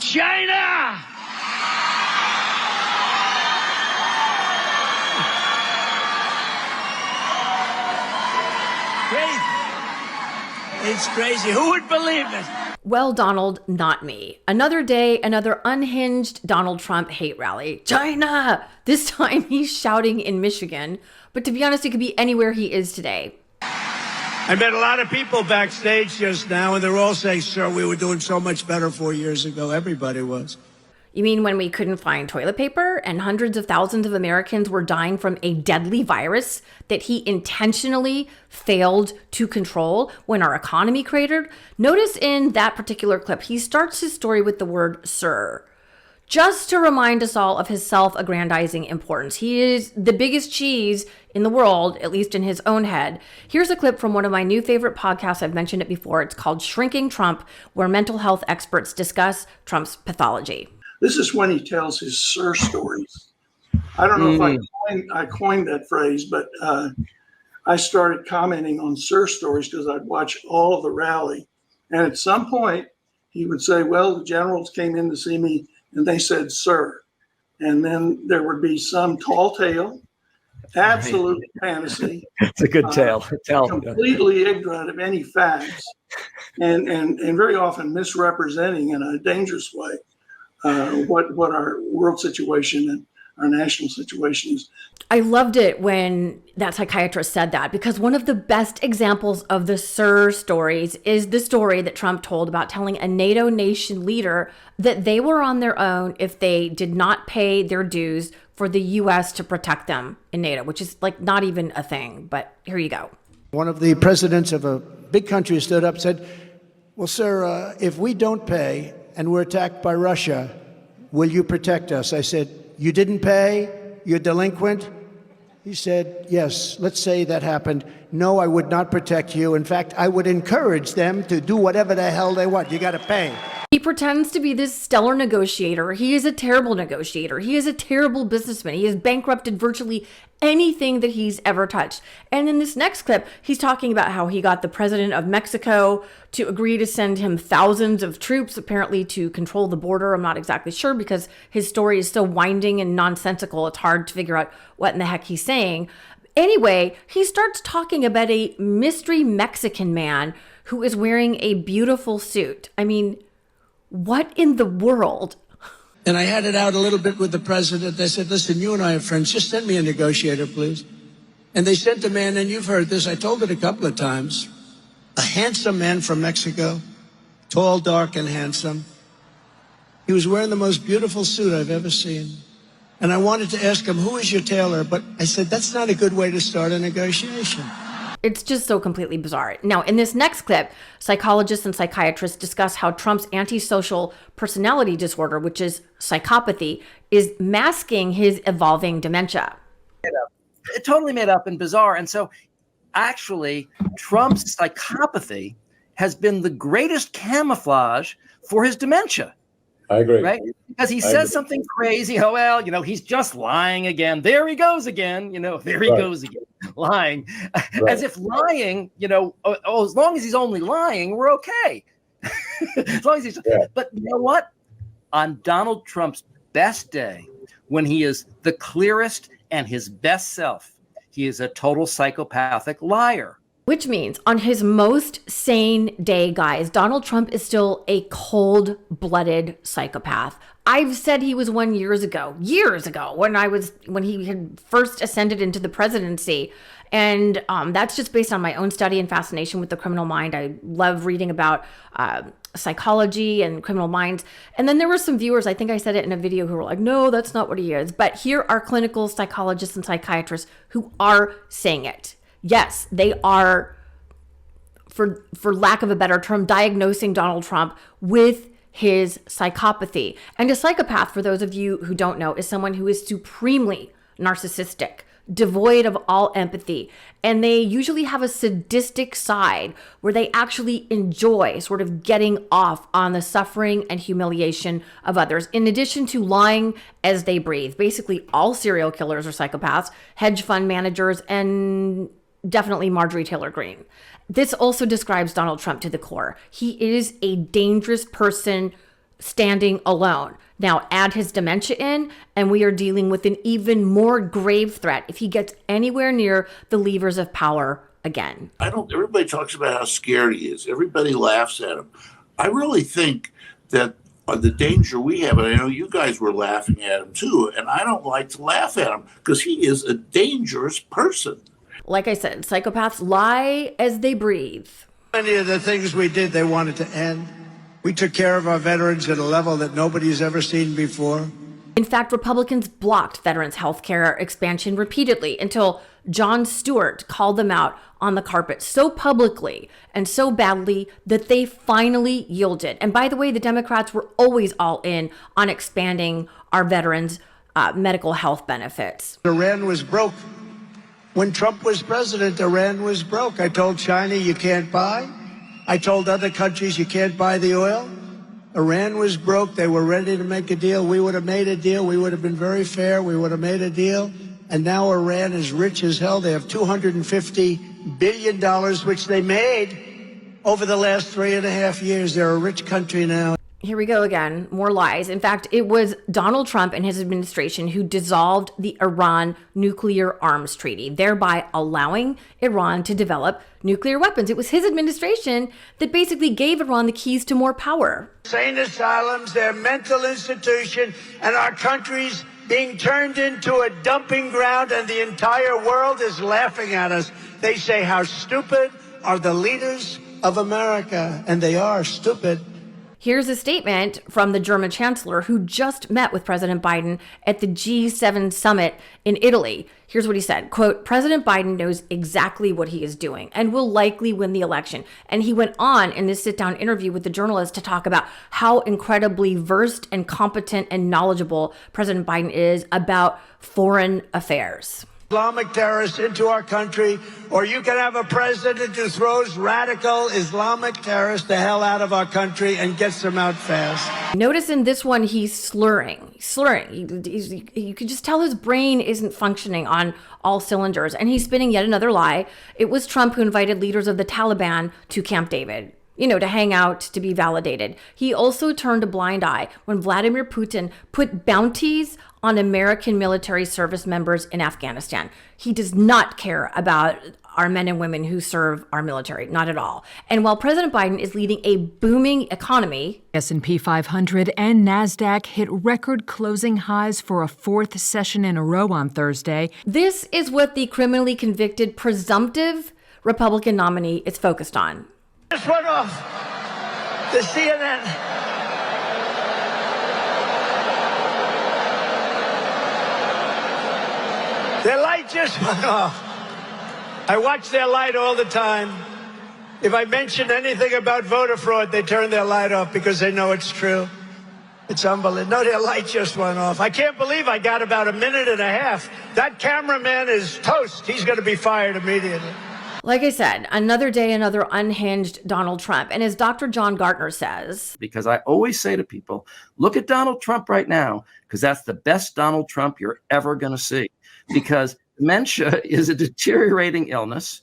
China! Crazy. It's crazy. Who would believe it? Well, Donald, not me. Another day, another unhinged Donald Trump hate rally. China! This time he's shouting in Michigan, but to be honest, it could be anywhere he is today. I met a lot of people backstage just now, and they're all saying, sir, we were doing so much better 4 years ago. Everybody was. You mean when we couldn't find toilet paper and hundreds of thousands of Americans were dying from a deadly virus that he intentionally failed to control when our economy cratered? Notice in that particular clip, he starts his story with the word sir, just to remind us all of his self-aggrandizing importance. He is the biggest cheese in the world, at least in his own head. Here's a clip from one of my new favorite podcasts. I've mentioned it before. It's called Shrinking Trump, where mental health experts discuss Trump's pathology. This is when he tells his sir stories. I don't know if I coined that phrase, but I started commenting on sir stories because I'd watch all of the rally. And at some point, he would say, well, the generals came in to see me and they said, sir. And then there would be some tall tale, absolute fantasy. It's a good tale. Completely ignorant of any facts and very often misrepresenting in a dangerous way what our world situation and our national situation is. I loved it when that psychiatrist said that, because one of the best examples of the sir stories is the story that Trump told about telling a NATO nation leader that they were on their own if they did not pay their dues for the U.S. to protect them in NATO, which is like not even a thing. But here you go. One of the presidents of a big country stood up and said, well, sir, if we don't pay and we're attacked by Russia, will you protect us? I said, you didn't pay? You're delinquent? He said, yes, let's say that happened. No, I would not protect you. In fact, I would encourage them to do whatever the hell they want. You got to pay. He pretends to be this stellar negotiator. He is a terrible negotiator. He is a terrible businessman. He has bankrupted virtually anything that he's ever touched. And in this next clip, he's talking about how he got the president of Mexico to agree to send him thousands of troops, apparently to control the border. I'm not exactly sure because his story is so winding and nonsensical. It's hard to figure out what in the heck he's saying. Anyway, he starts talking about a mystery Mexican man who is wearing a beautiful suit. I mean, what in the world? And I had it out a little bit with the president. I said, listen, you and I are friends. Just send me a negotiator, please. And they sent a man, and you've heard this. I told it a couple of times. A handsome man from Mexico, tall, dark, and handsome. He was wearing the most beautiful suit I've ever seen. And I wanted to ask him, who is your tailor? But I said, that's not a good way to start a negotiation. It's just so completely bizarre. Now, in this next clip, psychologists and psychiatrists discuss how Trump's antisocial personality disorder, which is psychopathy, is masking his evolving dementia. It totally made up and bizarre. And so actually, Trump's psychopathy has been the greatest camouflage for his dementia. I agree. Right? Because he says something crazy. Oh, well, he's just lying again. There he goes again. There he goes again, lying. As if lying, as long as he's only lying, we're okay. As long as he's, But you know what? On Donald Trump's best day, when he is the clearest and his best self, he is a total psychopathic liar. Which means on his most sane day, guys, Donald Trump is still a cold-blooded psychopath. I've said he was one years ago, when he had first ascended into the presidency. And that's just based on my own study and fascination with the criminal mind. I love reading about psychology and criminal minds. And then there were some viewers, I think I said it in a video, who were like, no, that's not what he is. But here are clinical psychologists and psychiatrists who are saying it. Yes, they are, for lack of a better term, diagnosing Donald Trump with his psychopathy. And a psychopath, for those of you who don't know, is someone who is supremely narcissistic, devoid of all empathy. And they usually have a sadistic side where they actually enjoy sort of getting off on the suffering and humiliation of others, in addition to lying as they breathe. Basically, all serial killers are psychopaths, hedge fund managers, and definitely Marjorie Taylor Greene. This also describes Donald Trump to the core. He is a dangerous person, standing alone. Now add his dementia in, and we are dealing with an even more grave threat if he gets anywhere near the levers of power again. Everybody talks about how scared he is. Everybody laughs at him. I really think that the danger we have, and I know you guys were laughing at him too, and I don't like to laugh at him because he is a dangerous person. Like I said, psychopaths lie as they breathe. Many of the things we did, they wanted to end. We took care of our veterans at a level that nobody's ever seen before. In fact, Republicans blocked veterans' health care expansion repeatedly until Jon Stewart called them out on the carpet so publicly and so badly that they finally yielded. And by the way, the Democrats were always all in on expanding our veterans' medical health benefits. Iran was broke. When Trump was president, Iran was broke. I told China you can't buy. I told other countries you can't buy the oil. Iran was broke. They were ready to make a deal. We would have made a deal. We would have been very fair. We would have made a deal. And now Iran is rich as hell. They have $250 billion, which they made over the last 3.5 years. They're a rich country now. Here we go again, more lies. In fact, it was Donald Trump and his administration who dissolved the Iran nuclear arms treaty, thereby allowing Iran to develop nuclear weapons. It was his administration that basically gave Iran the keys to more power. Insane asylums, they're mental institution, and our country's being turned into a dumping ground, and the entire world is laughing at us. They say, how stupid are the leaders of America? And they are stupid. Here's a statement from the German chancellor who just met with President Biden at the G7 summit in Italy. Here's what he said, quote, President Biden knows exactly what he is doing and will likely win the election. And he went on in this sit-down interview with the journalist to talk about how incredibly versed and competent and knowledgeable President Biden is about foreign affairs. Islamic terrorists into our country, or you can have a president who throws radical Islamic terrorists the hell out of our country and gets them out fast. Notice in this one, he's slurring. You can just tell his brain isn't functioning on all cylinders, and he's spinning yet another lie. It was Trump who invited leaders of the Taliban to Camp David, to hang out, to be validated. He also turned a blind eye when Vladimir Putin put bounties on American military service members in Afghanistan. He does not care about our men and women who serve our military, not at all. And while President Biden is leading a booming economy, S&P 500 and NASDAQ hit record closing highs for a fourth session in a row on Thursday. This is what the criminally convicted presumptive Republican nominee is focused on. Just went off the CNN. Their light just went off. I watch their light all the time. If I mention anything about voter fraud, they turn their light off because they know it's true. It's unbelievable. No, their light just went off. I can't believe I got about 1.5 minutes. That cameraman is toast. He's going to be fired immediately. Like I said, another day, another unhinged Donald Trump. And as Dr. John Gartner says, because I always say to people, look at Donald Trump right now, because that's the best Donald Trump you're ever going to see. Because dementia is a deteriorating illness,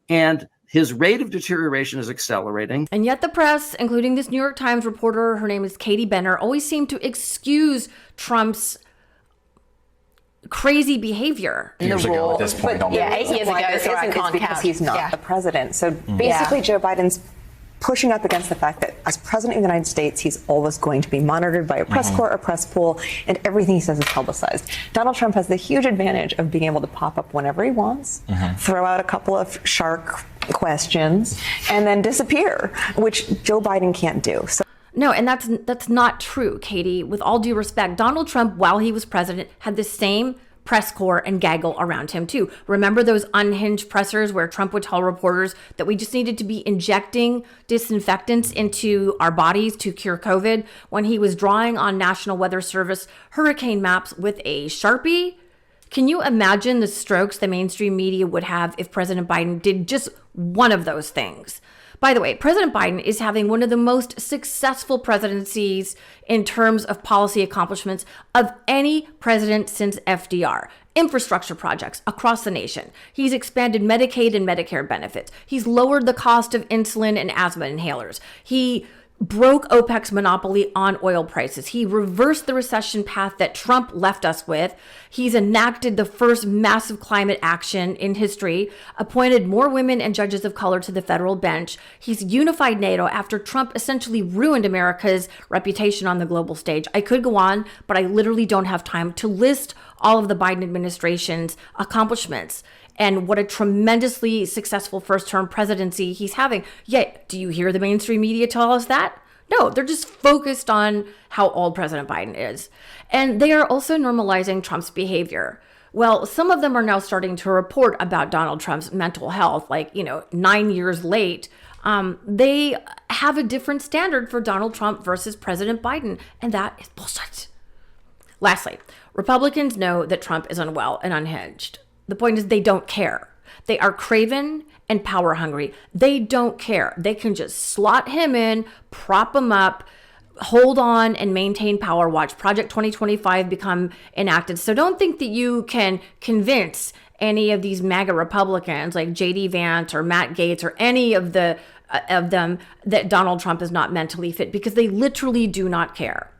and his rate of deterioration is accelerating. And yet the press, including this New York Times reporter, her name is Katie Benner, always seem to excuse Trump's crazy behavior. Years ago at this point, but, 8 years ago, so I can't because he's not the president. So basically, Joe Biden's pushing up against the fact that as president of the United States, he's always going to be monitored by a press corps or press pool, and everything he says is publicized. Donald Trump has the huge advantage of being able to pop up whenever he wants, throw out a couple of shark questions, and then disappear, which Joe Biden can't do. So. No, and that's not true, Katie. With all due respect, Donald Trump, while he was president, had the same press corps and gaggle around him too. Remember those unhinged pressers where Trump would tell reporters that we just needed to be injecting disinfectants into our bodies to cure COVID when he was drawing on National Weather Service hurricane maps with a Sharpie? Can you imagine the strokes the mainstream media would have if President Biden did just one of those things? By the way, President Biden is having one of the most successful presidencies in terms of policy accomplishments of any president since FDR. Infrastructure projects across the nation. He's expanded Medicaid and Medicare benefits. He's lowered the cost of insulin and asthma inhalers. He broke OPEC's monopoly on oil prices. He reversed the recession path that Trump left us with. He's enacted the first massive climate action in history, appointed more women and judges of color to the federal bench. He's unified NATO after Trump essentially ruined America's reputation on the global stage. I could go on, but I literally don't have time to list all of the Biden administration's accomplishments and what a tremendously successful first-term presidency he's having. Yet, do you hear the mainstream media tell us that? No, they're just focused on how old President Biden is. And they are also normalizing Trump's behavior. Well, some of them are now starting to report about Donald Trump's mental health, like, 9 years late. They have a different standard for Donald Trump versus President Biden, and that is bullshit. Lastly, Republicans know that Trump is unwell and unhinged. The point is they don't care. They are craven and power hungry. They don't care. They can just slot him in, prop him up, hold on and maintain power. Watch Project 2025 become enacted. So don't think that you can convince any of these MAGA Republicans like J.D. Vance or Matt Gaetz or any of them that Donald Trump is not mentally fit, because they literally do not care.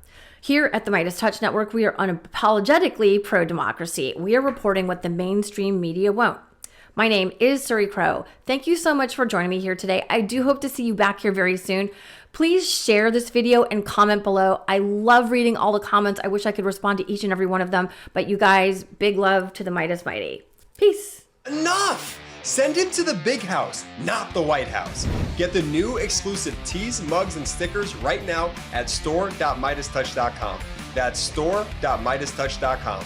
Here at the MeidasTouch Network, we are unapologetically pro-democracy. We are reporting what the mainstream media won't. My name is Suri Crowe. Thank you so much for joining me here today. I do hope to see you back here very soon. Please share this video and comment below. I love reading all the comments. I wish I could respond to each and every one of them. But you guys, big love to the Meidas Mighty. Peace. Enough! Send him to the big house, not the White House. Get the new exclusive tees, mugs, and stickers right now at store.meidastouch.com. That's store.meidastouch.com.